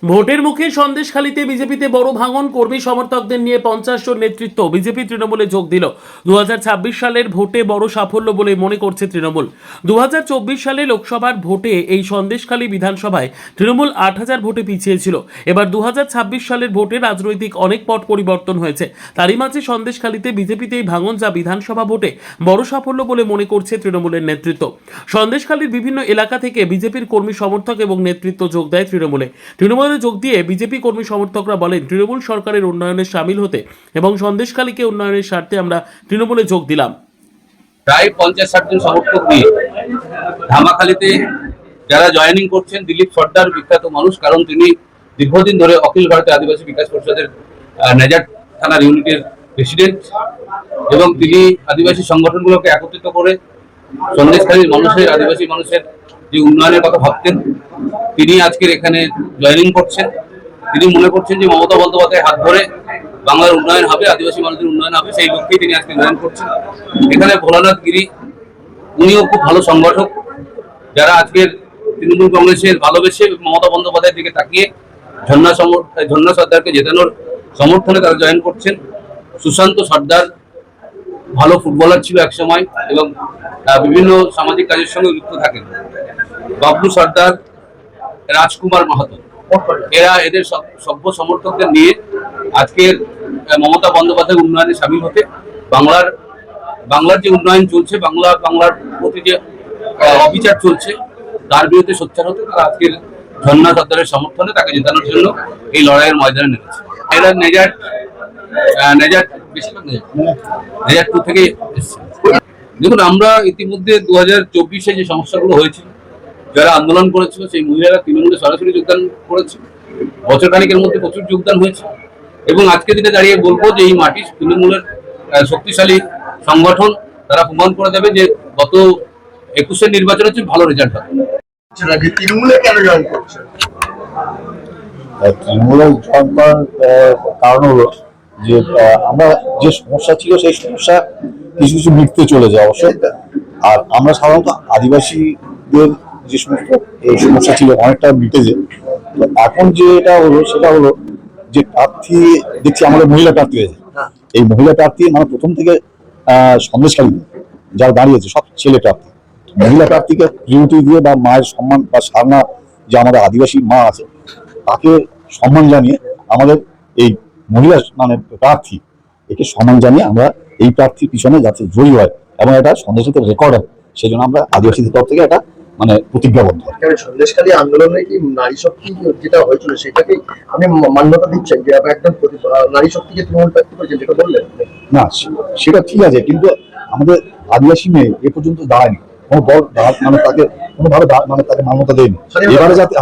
ভোটের মুখে সন্দেশখালীতে বিজেপিতে বড় ভাঙন, কর্মী সমর্থকদের নিয়ে 50 জন নেতৃত্ব বিজেপি তৃণমূলে যোগ দিল। 2026 সালের ভোটে বড় সাফল্য বলে মনে করছে তৃণমূল। 2024 সালে লোকসভার ভোটে এই সন্দেশখালী বিধানসভায় তৃণমূল 8000 ভোটে পিছিয়ে ছিল। এবার 2026 সালের ভোটে রাজনৈতিক অনেক পট পরিবর্তন হয়েছে। তারই মাঝে সন্দেশখালীতে বিজেপিতেই ভাঙন, যা বিধানসভা ভোটে বড় সাফল্য বলে মনে করছে তৃণমূলের নেতৃত্ব। সন্দেশখালীর বিভিন্ন এলাকা থেকে বিজেপির কর্মী সমর্থক এবং নেতৃত্ব যোগ দেয় তৃণমূলে। তৃণমূলে যোগ দিয়ে বিজেপি কর্মী সমর্থকরা বলেন, তৃণমূল সরকারের উন্নয়নে সামিল হতে এবং সন্দেশখালীকে উন্নয়নের স্বার্থে আমরা তৃণমূলে যোগ দিলাম। প্রায় 50-60 জন সমর্থক নিয়ে ধামাখালীতে যারা জয়েনিং করছেন, দিলীপ সর্দার বিখ্যাত মানুষ, কারণ তিনি দীর্ঘদিন ধরে অখিল ভারতীয় আদিবাসী বিকাশ পরিষদের নেজাট থানার ইউনিটের প্রেসিডেন্ট, এবং তিনি আদিবাসী সংগঠনগুলোকে একত্রিত করে সন্দেশখালীর মানুষের, আদিবাসী মানুষের যে উন্নয়নের কথা ভাবতেন, তিনি আজকের এখানে জয়েনিং করছেন। তিনি মনে করছেন যে মমতা বন্দ্যোপাধ্যায়ের হাত ধরে বাংলার উন্নয়ন হবে, আদিবাসী মানুষের উন্নয়ন হবে, সেই লক্ষ্যেই তিনি আজকে জয়েন করছেন। এখানে ভোলানাথ গিরি, উনিও খুব ভালো সংগঠক, যারা আজকের তৃণমূল কংগ্রেসের ভালোবেসে মমতা বন্দ্যোপাধ্যায়ের দিকে তাকিয়ে ঝর্ণা সর্দারকে জেতানোর সমর্থনে তারা জয়েন করছেন। সুশান্ত সর্দার ভালো ফুটবলার ছিল একসময় এবং বিভিন্ন সামাজিক কাজের সঙ্গে যুক্ত থাকেন। বাবলু সর্দার, রাজকুমার মাহাতো, এদের সভ্য সমর্থকদের নিয়ে আজকের মমতা বন্দ্যোপাধ্যায়ের উন্নয়নে সামিল হতে, বাংলার যে উন্নয়ন চলছে, বাংলার প্রতি যে অবিচার চলছে, তার বিরুদ্ধে সোচ্চার হতে তারা আজকের ঝর্ণা সর্দারের সমর্থনে তাকে জেতানোর জন্য এই লড়াইয়ের ময়দানে নেমেছে। এরা নেজাট নেজাট 2 থেকে এসছে। দেখুন, আমরা ইতিমধ্যে 2024-এ যে সমস্যাগুলো হয়েছিল, যারা আন্দোলন করেছিল, সেই মহিলারা তৃণমূলে সরাসরি যোগদান করেছে। বছর খানিকের মধ্যে প্রচুর যোগদান হয়েছে, এবং আজকে দিনে দাঁড়িয়ে বলবো যে এই মাটি তৃণমূলের শক্তিশালী সংগঠন। তারা প্রমাণ করে দেবে যে গত 21-এর নির্বাচনে হচ্ছে ভালো রেজাল্ট হবে। তৃণমূলে কেন জয়েন করছে? তৃণমূলে জয়েন করার কারণ হলো যে আমরা যে সমস্যা ছিল, সেই সমস্যা কিছু কিছু মিটতে চলে যায় অবশ্যই। আর আমরা সাধারণত আদিবাসীদের যে সমস্ত এই সমস্যা ছিল অনেকটা মিটেছে। তো এখন যেটা হলো সেটা হলো যে প্রার্থী দেখছি আমাদের মহিলা প্রার্থী হয়েছে। এই মহিলা প্রার্থী মানে প্রথম থেকে সন্দেশখালী যারা দাঁড়িয়েছে সব ছেলে প্রার্থী। মহিলা প্রার্থীকে প্রিয়রিটি দিয়ে বা মায়ের সম্মান বা সারনা যে আমাদের আদিবাসী মা আছে তাকে সম্মান জানিয়ে আমাদের এই মহিলা মানে প্রার্থী, একে সম্মান জানিয়ে আমরা এই প্রার্থীর পিছনে যাতে জয়ী হয় এবং এটা সন্দেশখালীতে রেকর্ড হয়, সেই জন্য আমরা আদিবাসীদের তরফ থেকে একটা মানে প্রতিজ্ঞাবদ্ধ। সন্দেশখালী আন্দোলনে কি নারী শক্তি যেটা হয়েছিল সেটাকে আমি মান্যতা দিচ্ছেন যে একদম নারী শক্তিকে তৃণমূল প্রার্থী করেছেন, যেটা বললেন? না, সেটা ঠিক আছে, কিন্তু আমাদের আদিবাসী মেয়ে এ পর্যন্ত দাঁড়ায়নি, কোনো দল মানে তাকে কোনোভাবে মানে তাকে মান্যতা দেয়নি। এবারে যাতে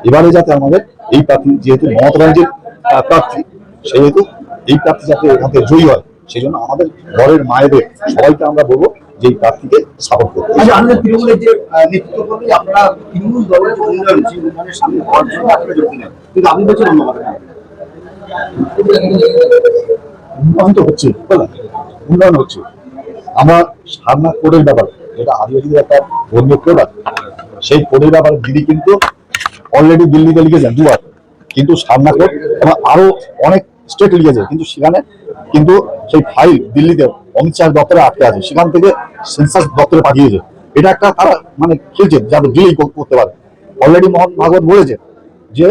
এবারে যাতে আমাদের এই প্রার্থী, যেহেতু মমতা ব্যানার্জির প্রার্থী, সেহেতু এই প্রার্থী যাতে এখান থেকে জয়ী হয়, সেই জন্য আমাদের ঘরের মায়েদের সবাইকে আমরা বলবো যে এই প্রার্থীকে সাপোর্ট করতে। তৃণমূলের যে নেতৃত্ব করবে, আপনারা তৃণমূল দলের যে উন্নয়ন, সেই উন্নয়নের সামনে হওয়ার জন্য আপনারা যোগ দিলেন, কিন্তু আপনি বলছেন উন্নয়ন তো হচ্ছে, উন্নয়ন হচ্ছে। আমরা সারনা কোডের ব্যাপার, যেটা আদিবাসীদের একটা ধর্মীয় কোড আছে, সেই কোডের ব্যাপারে দিদি কিন্তু অলরেডি দিল্লিতে লিখেছেন 2 বার, কিন্তু সারনা কোড এবং আরো অনেক স্টেট লিখেছে, কিন্তু সেখানে কিন্তু সেই ফাইল দিল্লিতে অমিত শাহ দপ্তরে আটকে আছে, সেখান থেকে সেন্সাস দপ্তরে পাঠিয়েছে। এটা একটা তারা মানে খেলছে যাতে ডিলেই করতে পারে। অলরেডি মোহন ভাগবত বলেছে যে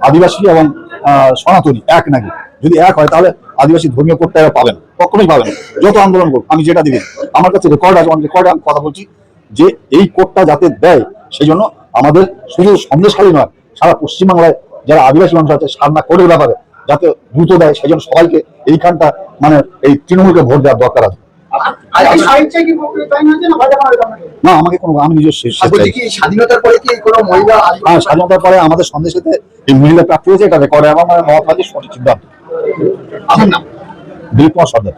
আদিবাসী এবং সনাতনী এক নাকি, যদি এক হয় তাহলে আদিবাসী ধর্মীয় কোডটা এরা পাবেন, কখনোই পাবেন যত আন্দোলন করুক। আমি যেটা দেখি আমার কাছে রেকর্ড আছে, রেকর্ডে আমি কথা বলছি যে এই কোডটা যাতে দেয়, সেই জন্য আমাদের শুধু সন্দেশখালী নয়, সারা পশ্চিমবাংলায় যারা আদিবাসী মানুষ আছে সারনা কোডের ব্যাপারে যাতে দ্রুত দেয়, সেই জন্য সবাইকে এইখানটা মানে এই তৃণমূলকে ভোট দেওয়ার দরকার আছে। না, আমাকে কোনো, আমি নিজের স্বাধীনতার পরে কি কোনো মহিলা? হ্যাঁ, স্বাধীনতার পরে আমাদের সন্দেশে এই মহিলা প্রাপ্তি হয়েছে, এটা রেকর্ডে আমার মানে মহাত্মাজির সঠিক সিদ্ধান্ত। আমার নাম দিলীপ কুমার সর্দার।